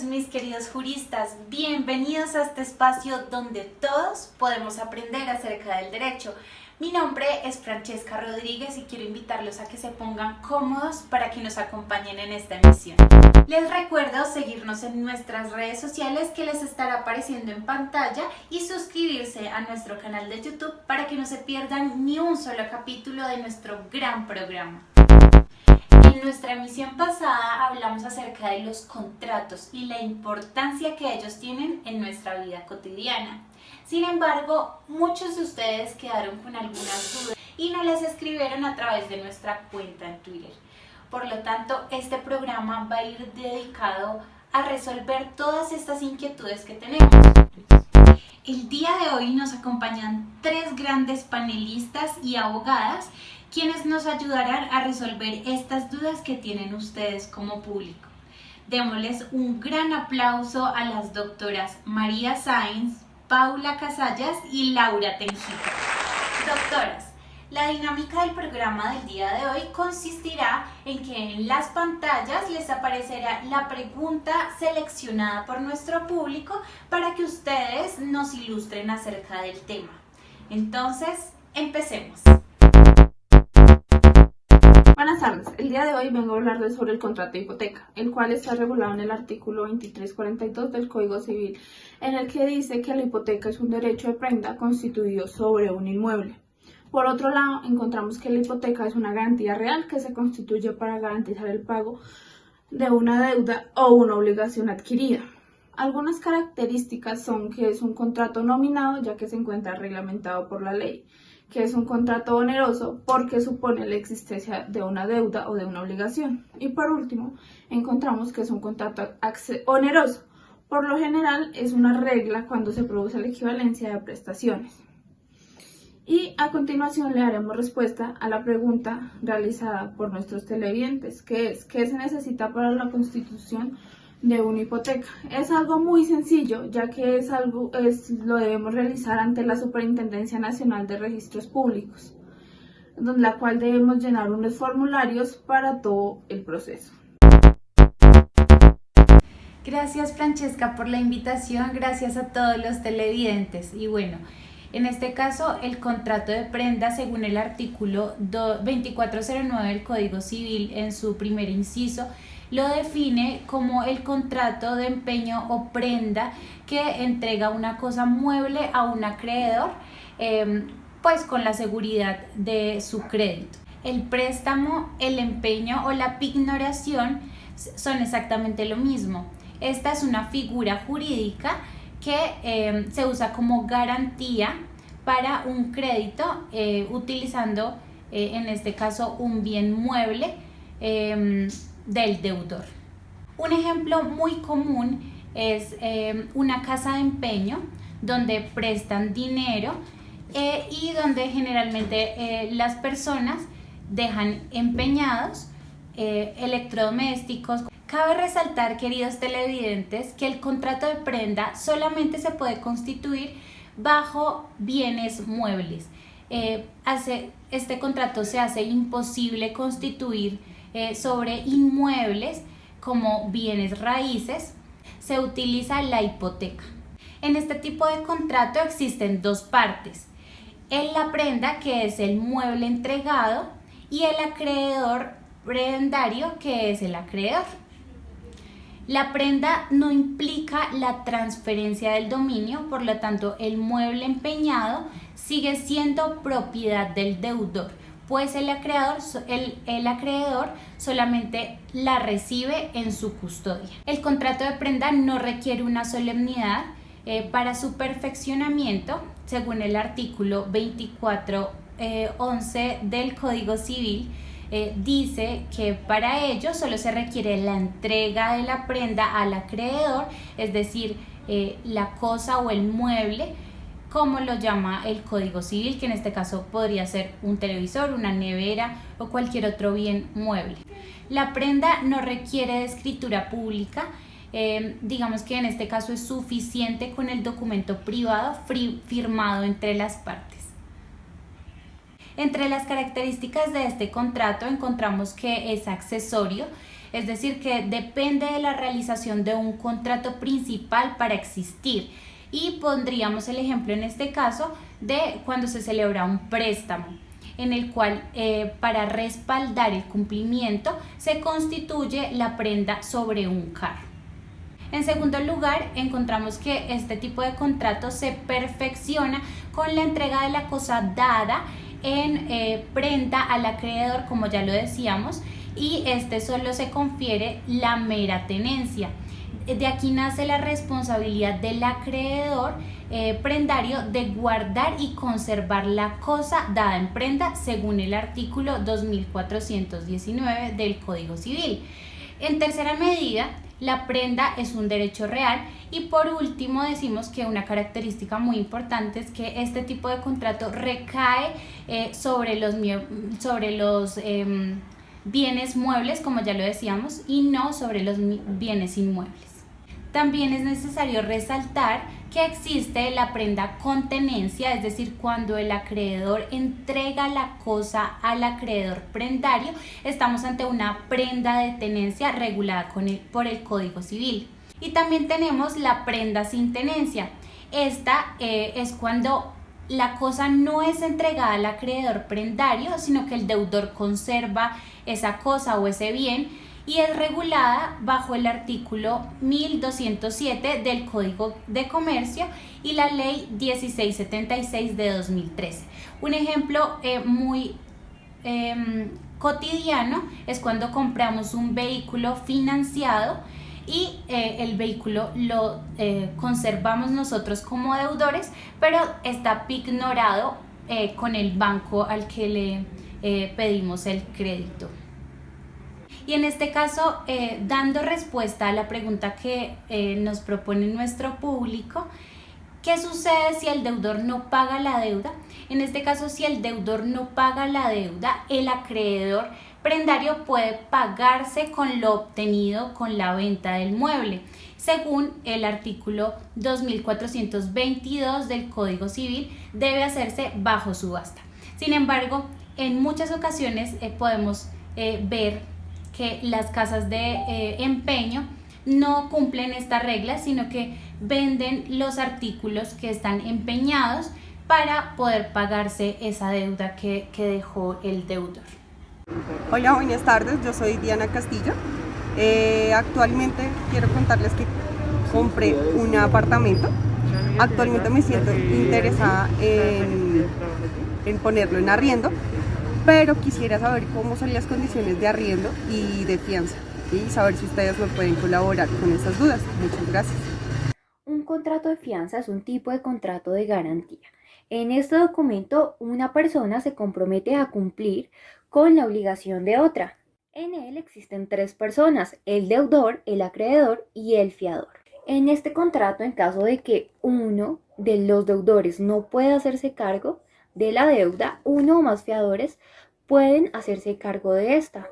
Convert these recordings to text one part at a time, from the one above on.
noches, mis queridos juristas. Bienvenidos a este espacio donde todos podemos aprender acerca del derecho. Mi nombre es Francesca Rodríguez y quiero invitarlos a que se pongan cómodos para que nos acompañen en esta emisión. Les recuerdo seguirnos en nuestras redes sociales que les estará apareciendo en pantalla y suscribirse a nuestro canal de YouTube para que no se pierdan ni un solo capítulo de nuestro gran programa. En nuestra emisión pasada hablamos acerca de los contratos y la importancia que ellos tienen en nuestra vida cotidiana. Sin embargo, muchos de ustedes quedaron con algunas dudas y no las escribieron a través de nuestra cuenta en Twitter. Por lo tanto, este programa va a ir dedicado a resolver todas estas inquietudes que tenemos. El día de hoy nos acompañan tres grandes panelistas y abogadas quienes nos ayudarán a resolver estas dudas que tienen ustedes como público. Démosles un gran aplauso a las doctoras María Sáenz, Paula Casallas y Laura Tenjico. Doctoras, la dinámica del programa del día de hoy consistirá en que en las pantallas les aparecerá la pregunta seleccionada por nuestro público para que ustedes nos ilustren acerca del tema. Entonces, empecemos. Buenas tardes, el día de hoy vengo a hablarles sobre el contrato de hipoteca, el cual está regulado en el artículo 2342 del Código Civil, en el que dice que la hipoteca es un derecho de prenda constituido sobre un inmueble. Por otro lado, encontramos que la hipoteca es una garantía real que se constituye para garantizar el pago de una deuda o una obligación adquirida. Algunas características son que es un contrato nominado, ya que se encuentra reglamentado por la ley, que es un contrato oneroso porque supone la existencia de una deuda o de una obligación. Y por último, encontramos que es un contrato oneroso. Por lo general, es una regla cuando se produce la equivalencia de prestaciones. Y a continuación le daremos respuesta a la pregunta realizada por nuestros televidentes, que es ¿qué se necesita para la constitución de una hipoteca? Es algo muy sencillo, ya que lo debemos realizar ante la Superintendencia Nacional de Registros Públicos, la cual debemos llenar unos formularios para todo el proceso. Gracias, Francesca, por la invitación, gracias a todos los televidentes. Y bueno, en este caso, el contrato de prenda, según el artículo 2409 del Código Civil, en su primer inciso, lo define como el contrato de empeño o prenda que entrega una cosa mueble a un acreedor, pues con la seguridad de su crédito. El préstamo, el empeño o la pignoración son exactamente lo mismo. Esta es una figura jurídica que se usa como garantía para un crédito utilizando en este caso un bien mueble del deudor. Un ejemplo muy común es una casa de empeño donde prestan dinero y donde generalmente las personas dejan empeñados electrodomésticos. Cabe resaltar, queridos televidentes, que el contrato de prenda solamente se puede constituir bajo bienes muebles. Este contrato se hace imposible constituir sobre inmuebles como bienes raíces. Se utiliza la hipoteca. En este tipo de contrato existen dos partes: la prenda, que es el mueble entregado, y el acreedor prebendario, que es el acreedor. La prenda no implica la transferencia del dominio, por lo tanto el mueble empeñado sigue siendo propiedad del deudor, pues el acreedor solamente la recibe en su custodia. El contrato de prenda no requiere una solemnidad para su perfeccionamiento, según el artículo 2411 del Código Civil. Dice que para ello solo se requiere la entrega de la prenda al acreedor, es decir, la cosa o el mueble, como lo llama el Código Civil, que en este caso podría ser un televisor, una nevera o cualquier otro bien mueble. La prenda no requiere de escritura pública, digamos que en este caso es suficiente con el documento privado firmado entre las partes. Entre las características de este contrato encontramos que es accesorio, es decir, que depende de la realización de un contrato principal para existir. Y pondríamos el ejemplo en este caso de cuando se celebra un préstamo, en el cual para respaldar el cumplimiento se constituye la prenda sobre un carro. En segundo lugar, encontramos que este tipo de contrato se perfecciona con la entrega de la cosa dada en prenda al acreedor, como ya lo decíamos, y este solo se confiere la mera tenencia. De aquí nace la responsabilidad del acreedor prendario de guardar y conservar la cosa dada en prenda según el artículo 2419 del Código Civil. En tercera medida, la prenda es un derecho real y por último decimos que una característica muy importante es que este tipo de contrato recae sobre los bienes muebles, como ya lo decíamos, y no sobre los bienes inmuebles. También es necesario resaltar que existe la prenda con tenencia, es decir, cuando el acreedor entrega la cosa al acreedor prendario, estamos ante una prenda de tenencia regulada por el Código Civil. Y también tenemos la prenda sin tenencia. Esta es cuando la cosa no es entregada al acreedor prendario, sino que el deudor conserva esa cosa o ese bien, y es regulada bajo el artículo 1207 del Código de Comercio y la Ley 1676 de 2013. Un ejemplo muy cotidiano es cuando compramos un vehículo financiado y el vehículo lo conservamos nosotros como deudores, pero está pignorado con el banco al que le pedimos el crédito. Y en este caso, dando respuesta a la pregunta que nos propone nuestro público, ¿qué sucede si el deudor no paga la deuda? En este caso, si el deudor no paga la deuda, el acreedor prendario puede pagarse con lo obtenido con la venta del mueble, según el artículo 2422 del Código Civil, debe hacerse bajo subasta. Sin embargo, en muchas ocasiones podemos ver que las casas de empeño no cumplen esta regla, sino que venden los artículos que están empeñados para poder pagarse esa deuda que dejó el deudor. Hola, buenas tardes, yo soy Diana Castillo. Actualmente quiero contarles que compré un apartamento. Actualmente me siento interesada en ponerlo en arriendo, pero quisiera saber cómo son las condiciones de arriendo y de fianza y saber si ustedes me pueden colaborar con estas dudas. Muchas gracias. Un contrato de fianza es un tipo de contrato de garantía. En este documento, una persona se compromete a cumplir con la obligación de otra. En él existen tres personas: el deudor, el acreedor y el fiador. En este contrato, en caso de que uno de los deudores no pueda hacerse cargo de la deuda, uno o más fiadores pueden hacerse cargo de esta.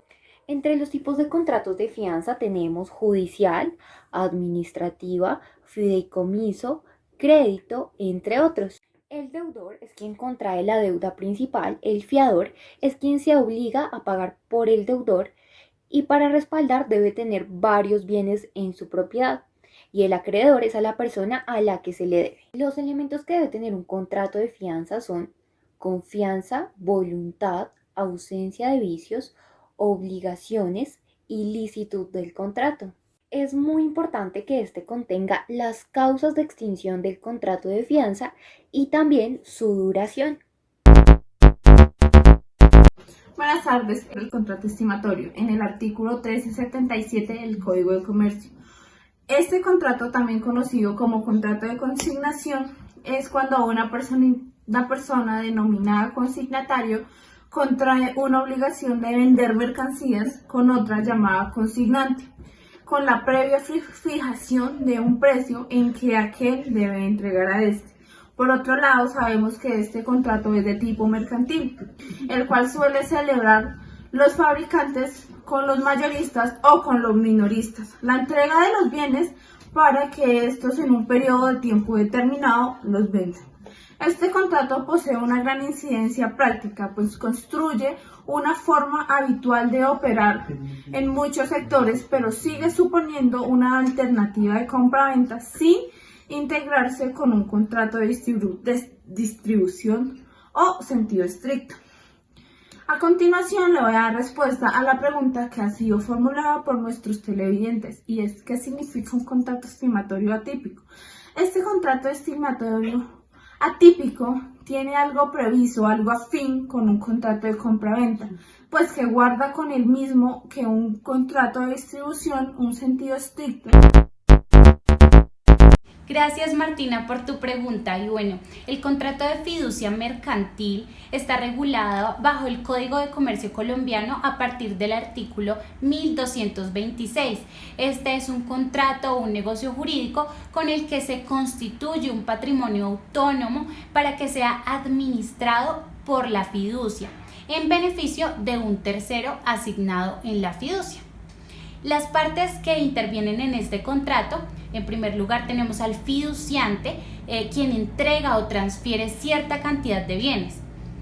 Entre los tipos de contratos de fianza tenemos judicial, administrativa, fideicomiso, crédito, entre otros. El deudor es quien contrae la deuda principal, el fiador es quien se obliga a pagar por el deudor y para respaldar debe tener varios bienes en su propiedad, y el acreedor es a la persona a la que se le debe. Los elementos que debe tener un contrato de fianza son confianza, voluntad, ausencia de vicios, obligaciones y licitud del contrato. Es muy importante que este contenga las causas de extinción del contrato de fianza y también su duración. Buenas tardes. El contrato estimatorio en el artículo 1377 del Código de Comercio. Este contrato, también conocido como contrato de consignación, es cuando una persona denominada consignatario contrae una obligación de vender mercancías con otra llamada consignante, con la previa fijación de un precio en que aquel debe entregar a este. Por otro lado, sabemos que este contrato es de tipo mercantil, el cual suele celebrar los fabricantes con los mayoristas o con los minoristas la entrega de los bienes para que estos en un periodo de tiempo determinado los vendan. Este contrato posee una gran incidencia práctica, pues construye una forma habitual de operar en muchos sectores, pero sigue suponiendo una alternativa de compra-venta sin integrarse con un contrato de distribución o sentido estricto. A continuación le voy a dar respuesta a la pregunta que ha sido formulada por nuestros televidentes, y es: ¿qué significa un contrato estimatorio atípico? Este contrato estimatorio atípico tiene algo previsto, algo afín con un contrato de compra-venta, pues que guarda con el mismo que un contrato de distribución un sentido estricto. Gracias, Martina, por tu pregunta. Y bueno, el contrato de fiducia mercantil está regulado bajo el Código de Comercio colombiano a partir del artículo 1226. Este es un contrato o un negocio jurídico con el que se constituye un patrimonio autónomo para que sea administrado por la fiducia en beneficio de un tercero asignado en la fiducia. Las partes que intervienen en este contrato: en primer lugar tenemos al fiduciante, quien entrega o transfiere cierta cantidad de bienes.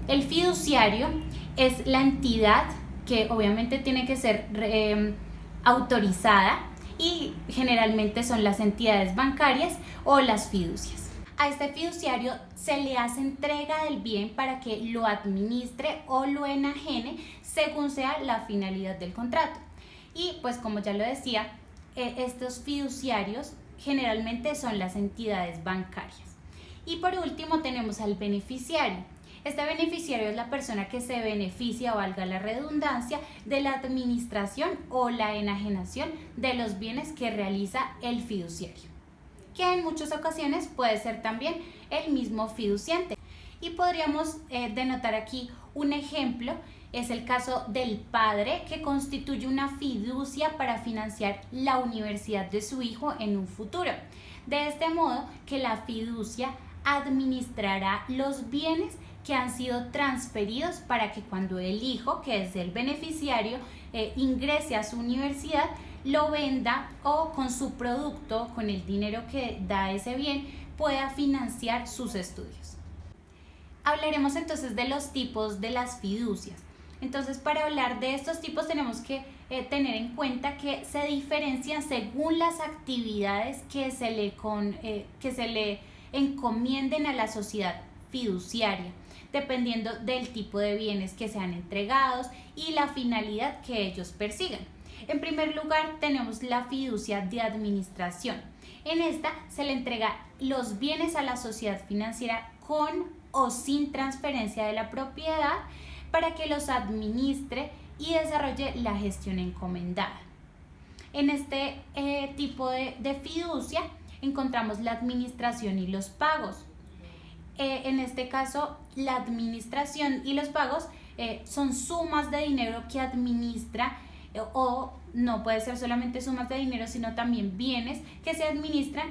El fiduciario es la entidad que obviamente tiene que ser autorizada, y generalmente son las entidades bancarias o las fiducias. A este fiduciario se le hace entrega del bien para que lo administre o lo enajene según sea la finalidad del contrato. Y pues, como ya lo decía, estos fiduciarios generalmente son las entidades bancarias. Y por último tenemos al beneficiario. Este beneficiario es la persona que se beneficia, valga la redundancia, de la administración o la enajenación de los bienes que realiza el fiduciario, que en muchas ocasiones puede ser también el mismo fiduciante. Y podríamos denotar aquí un ejemplo. Es el caso del padre que constituye una fiducia para financiar la universidad de su hijo en un futuro. De este modo que la fiducia administrará los bienes que han sido transferidos para que cuando el hijo, que es el beneficiario, ingrese a su universidad, lo venda o con su producto, con el dinero que da ese bien, pueda financiar sus estudios. Hablaremos entonces de los tipos de las fiducias. Entonces, para hablar de estos tipos tenemos que tener en cuenta que se diferencian según las actividades que se le encomienden a la sociedad fiduciaria, dependiendo del tipo de bienes que sean entregados y la finalidad que ellos persigan. En primer lugar, tenemos la fiducia de administración. En esta se le entrega los bienes a la sociedad financiera con o sin transferencia de la propiedad, para que los administre y desarrolle la gestión encomendada. En este tipo de fiducia encontramos la administración y los pagos. En este caso, la administración y los pagos son sumas de dinero que administra, o no puede ser solamente sumas de dinero, sino también bienes que se administran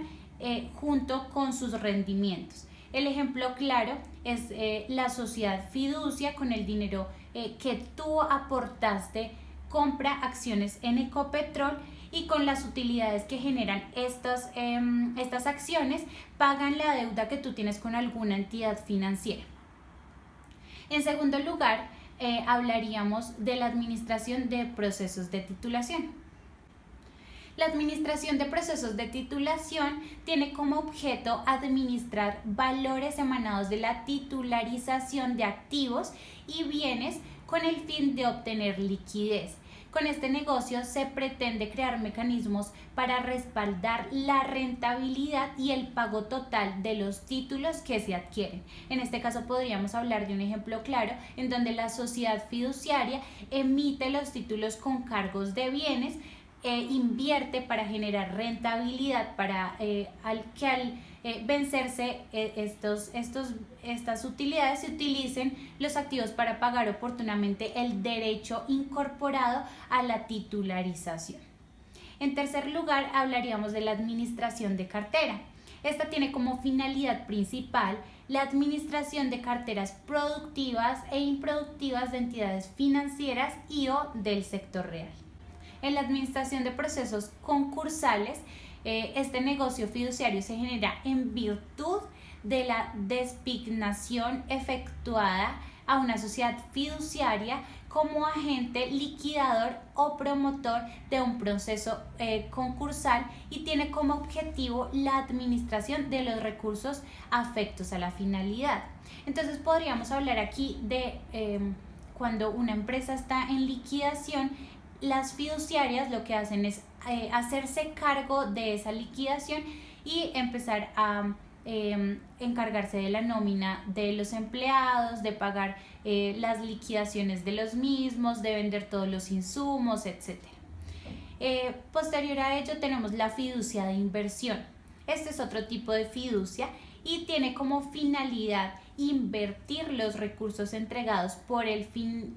junto con sus rendimientos. El ejemplo claro es la sociedad fiducia. Con el dinero que tú aportaste, compra acciones en Ecopetrol, y con las utilidades que generan estas acciones pagan la deuda que tú tienes con alguna entidad financiera. En segundo lugar, hablaríamos de la administración de procesos de titulación. La administración de procesos de titulación tiene como objeto administrar valores emanados de la titularización de activos y bienes con el fin de obtener liquidez. Con este negocio se pretende crear mecanismos para respaldar la rentabilidad y el pago total de los títulos que se adquieren. En este caso podríamos hablar de un ejemplo claro en donde la sociedad fiduciaria emite los títulos con cargos de bienes, invierte para generar rentabilidad, para al vencerse estas utilidades, se utilicen los activos para pagar oportunamente el derecho incorporado a la titularización. En tercer lugar, hablaríamos de la administración de cartera. Esta tiene como finalidad principal la administración de carteras productivas e improductivas de entidades financieras y o del sector real. En la administración de procesos concursales, este negocio fiduciario se genera en virtud de la designación efectuada a una sociedad fiduciaria como agente liquidador o promotor de un proceso concursal y tiene como objetivo la administración de los recursos afectos a la finalidad. Entonces podríamos hablar aquí de cuando una empresa está en liquidación, las fiduciarias lo que hacen es hacerse cargo de esa liquidación y empezar a encargarse de la nómina de los empleados, de pagar las liquidaciones de los mismos, de vender todos los insumos, etc. Posterior a ello tenemos la fiducia de inversión. Este es otro tipo de fiducia y tiene como finalidad invertir los recursos entregados por el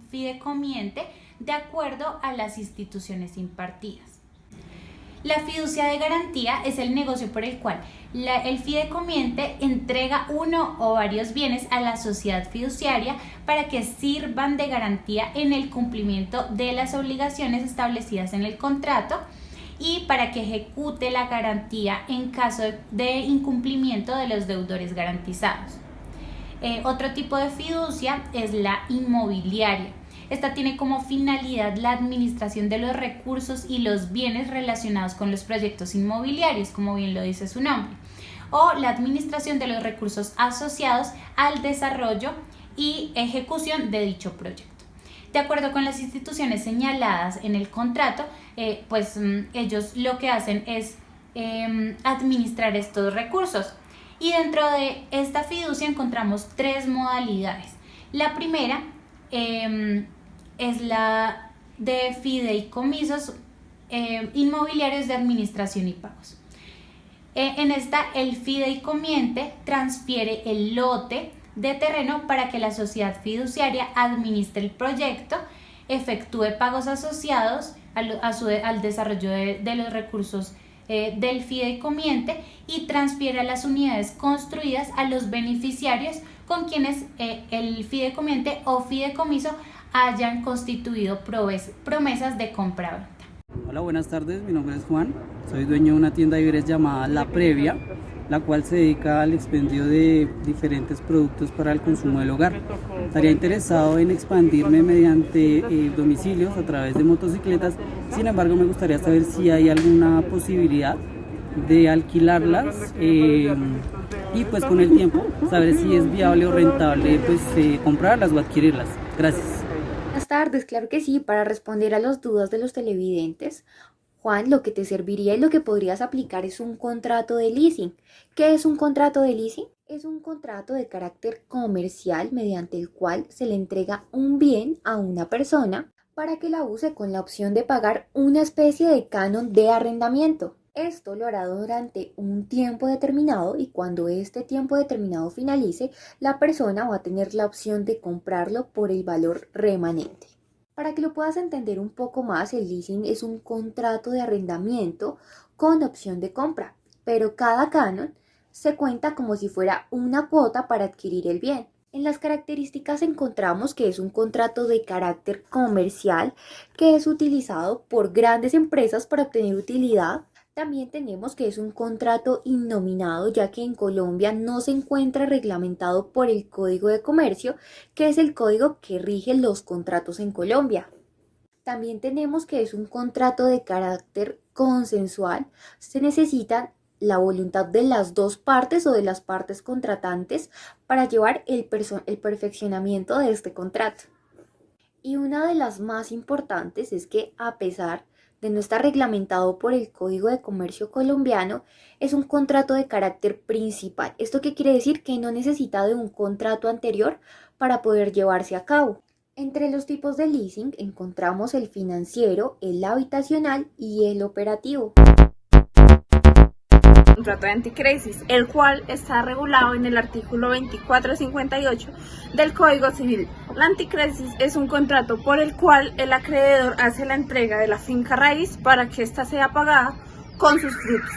fideicomiente de acuerdo a las instituciones impartidas. La fiducia de garantía es el negocio por el cual el fideicomiente entrega uno o varios bienes a la sociedad fiduciaria para que sirvan de garantía en el cumplimiento de las obligaciones establecidas en el contrato y para que ejecute la garantía en caso de incumplimiento de los deudores garantizados. Otro tipo de fiducia es la inmobiliaria. Esta tiene como finalidad la administración de los recursos y los bienes relacionados con los proyectos inmobiliarios, como bien lo dice su nombre, o la administración de los recursos asociados al desarrollo y ejecución de dicho proyecto. De acuerdo con las instituciones señaladas en el contrato, ellos lo que hacen es administrar estos recursos. Y dentro de esta fiducia encontramos tres modalidades. La primera es la de fideicomisos inmobiliarios de administración y pagos. En esta, el fideicomiente transfiere el lote de terreno para que la sociedad fiduciaria administre el proyecto, efectúe pagos asociados al desarrollo de los recursos del fideicomiente y transfiere las unidades construidas a los beneficiarios con quienes el fideicomiente o fideicomiso hayan constituido promesas de compra-venta. Hola, buenas tardes, mi nombre es Juan, soy dueño de una tienda de víveres llamada La Previa, la cual se dedica al expendio de diferentes productos para el consumo del hogar. Estaría interesado en expandirme mediante domicilios a través de motocicletas, sin embargo me gustaría saber si hay alguna posibilidad de alquilarlas y pues con el tiempo saber si es viable o rentable comprarlas o adquirirlas. Gracias. Buenas tardes, claro que sí, para responder a las dudas de los televidentes. Juan, lo que te serviría y lo que podrías aplicar es un contrato de leasing. ¿Qué es un contrato de leasing? Es un contrato de carácter comercial mediante el cual se le entrega un bien a una persona para que la use con la opción de pagar una especie de canon de arrendamiento. Esto lo hará durante un tiempo determinado y cuando este tiempo determinado finalice, la persona va a tener la opción de comprarlo por el valor remanente. Para que lo puedas entender un poco más, el leasing es un contrato de arrendamiento con opción de compra, pero cada canon se cuenta como si fuera una cuota para adquirir el bien. En las características encontramos que es un contrato de carácter comercial que es utilizado por grandes empresas para obtener utilidad. También tenemos que es un contrato innominado, ya que en Colombia no se encuentra reglamentado por el Código de Comercio, que es el código que rige los contratos en Colombia. También tenemos que es un contrato de carácter consensual. Se necesita la voluntad de las dos partes o de las partes contratantes para llevar el perfeccionamiento de este contrato. Y una de las más importantes es que a pesar de no estar reglamentado por el Código de Comercio colombiano, es un contrato de carácter principal. ¿Esto qué quiere decir? Que no necesita de un contrato anterior para poder llevarse a cabo. Entre los tipos de leasing encontramos el financiero, el habitacional y el operativo. Contrato de anticrisis, el cual está regulado en el artículo 2458 del Código Civil. La anticrisis es un contrato por el cual el acreedor hace la entrega de la finca raíz para que ésta sea pagada con sus frutos.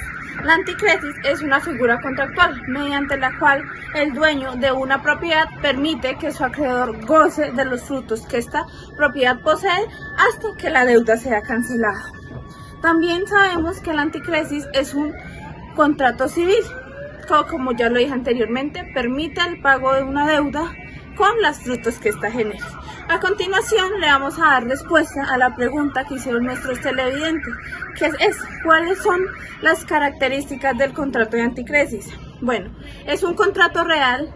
La anticrisis es una figura contractual mediante la cual el dueño de una propiedad permite que su acreedor goce de los frutos que esta propiedad posee hasta que la deuda sea cancelada. También sabemos que la anticrisis es un contrato civil, marco, como ya lo dije anteriormente, permite el pago de una deuda con las frutos que ésta genera. A continuación le vamos a dar respuesta a la pregunta que hicieron nuestros televidentes, que es ¿cuáles son las características del contrato de anticresis? Bueno, es un contrato real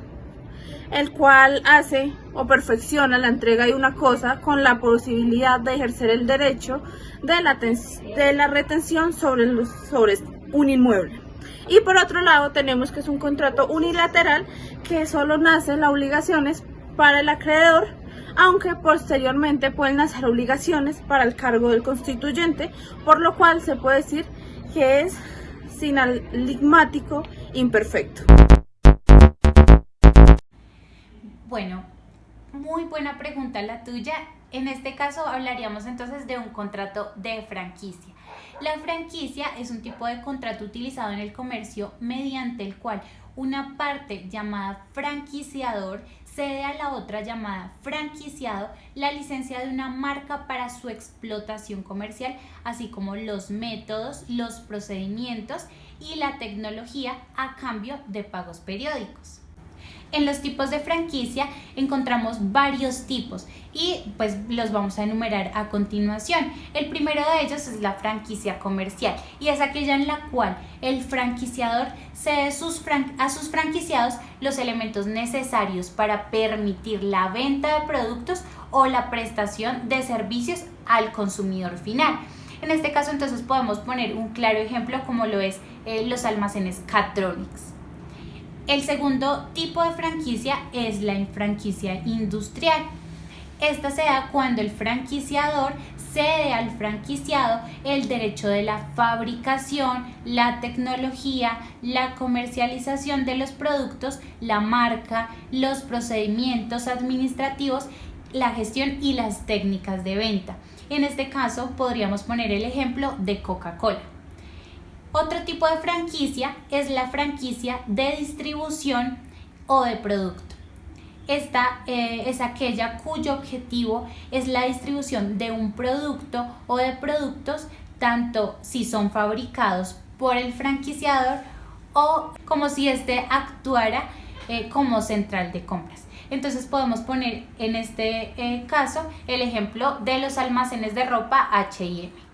el cual hace o perfecciona la entrega de una cosa con la posibilidad de ejercer el derecho de la retención sobre un inmueble. Y por otro lado tenemos que es un contrato unilateral que solo nace las obligaciones para el acreedor, aunque posteriormente pueden nacer obligaciones para el cargo del constituyente, por lo cual se puede decir que es sinaligmático imperfecto. Bueno, muy buena pregunta la tuya. En este caso hablaríamos entonces de un contrato de franquicia. La franquicia es un tipo de contrato utilizado en el comercio mediante el cual una parte llamada franquiciador cede a la otra llamada franquiciado la licencia de una marca para su explotación comercial, así como los métodos, los procedimientos y la tecnología a cambio de pagos periódicos. En los tipos de franquicia encontramos varios tipos y pues los vamos a enumerar a continuación. El primero de ellos es la franquicia comercial y es aquella en la cual el franquiciador cede a sus franquiciados los elementos necesarios para permitir la venta de productos o la prestación de servicios al consumidor final. En este caso entonces podemos poner un claro ejemplo como lo es los almacenes Catronics. El segundo tipo de franquicia es la franquicia industrial. Esta se da cuando el franquiciador cede al franquiciado el derecho de la fabricación, la tecnología, la comercialización de los productos, la marca, los procedimientos administrativos, la gestión y las técnicas de venta. En este caso podríamos poner el ejemplo de Coca-Cola. Otro tipo de franquicia es la franquicia de distribución o de producto. Esta es aquella cuyo objetivo es la distribución de un producto o de productos, tanto si son fabricados por el franquiciador o como si éste actuara como central de compras. Entonces podemos poner en este caso el ejemplo de los almacenes de ropa H&M.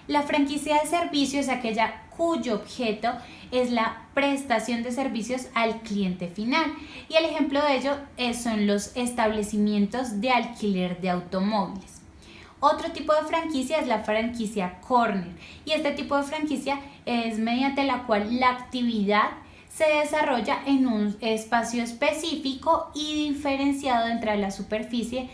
La franquicia de servicio es aquella cuyo objeto es la prestación de servicios al cliente final y el ejemplo de ello son los establecimientos de alquiler de automóviles. Otro tipo de franquicia es la franquicia corner y este tipo de franquicia es mediante la cual la actividad se desarrolla en un espacio específico y diferenciado dentro de la superficie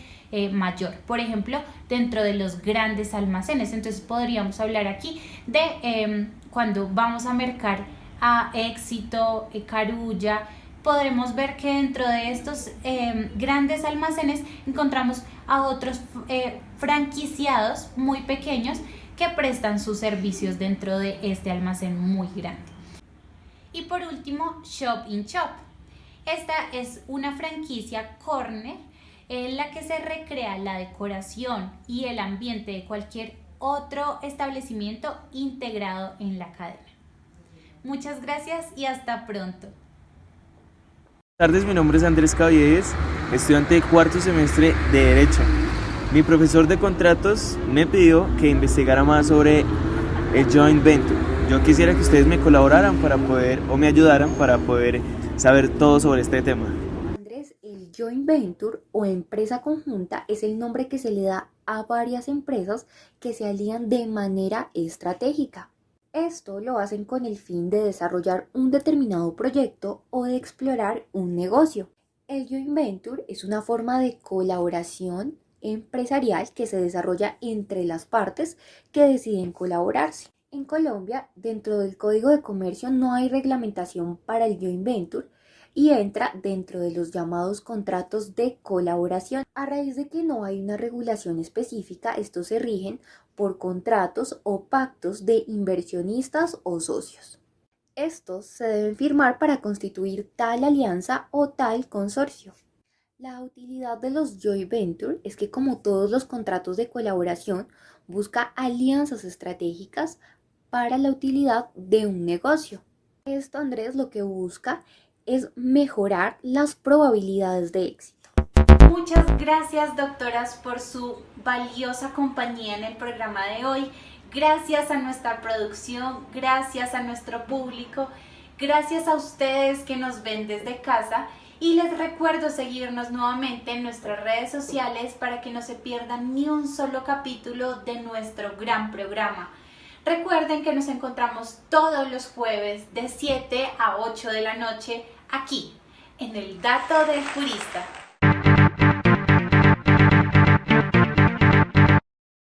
mayor, por ejemplo dentro de los grandes almacenes. Entonces podríamos hablar aquí de cuando vamos a mercar a Éxito, Carulla, podremos ver que dentro de estos grandes almacenes encontramos a otros franquiciados muy pequeños que prestan sus servicios dentro de este almacén muy grande. Y por último, Shop in Shop. Esta es una franquicia corner en la que se recrea la decoración y el ambiente de cualquier otro establecimiento integrado en la cadena. Muchas gracias y hasta pronto. Buenas tardes, mi nombre es Andrés Caviedes, estudiante de cuarto semestre de Derecho. Mi profesor de contratos me pidió que investigara más sobre el joint venture. Yo quisiera que ustedes me colaboraran o me ayudaran para poder saber todo sobre este tema. El joint venture o empresa conjunta es el nombre que se le da a varias empresas que se alían de manera estratégica. Esto lo hacen con el fin de desarrollar un determinado proyecto o de explorar un negocio. El joint venture es una forma de colaboración empresarial que se desarrolla entre las partes que deciden colaborarse. En Colombia, dentro del Código de Comercio no hay reglamentación para el joint venture, y entra dentro de los llamados contratos de colaboración. A raíz de que no hay una regulación específica, estos se rigen por contratos o pactos de inversionistas o socios. Estos se deben firmar para constituir tal alianza o tal consorcio. La utilidad de los joint venture es que, como todos los contratos de colaboración, busca alianzas estratégicas para la utilidad de un negocio. Esto, Andrés, lo que busca es mejorar las probabilidades de éxito. Muchas gracias, doctoras, por su valiosa compañía en el programa de hoy. Gracias a nuestra producción, gracias a nuestro público, gracias a ustedes que nos ven desde casa. Y les recuerdo seguirnos nuevamente en nuestras redes sociales para que no se pierdan ni un solo capítulo de nuestro gran programa. Recuerden que nos encontramos todos los jueves de 7 a 8 de la noche aquí, en el Dato del Jurista.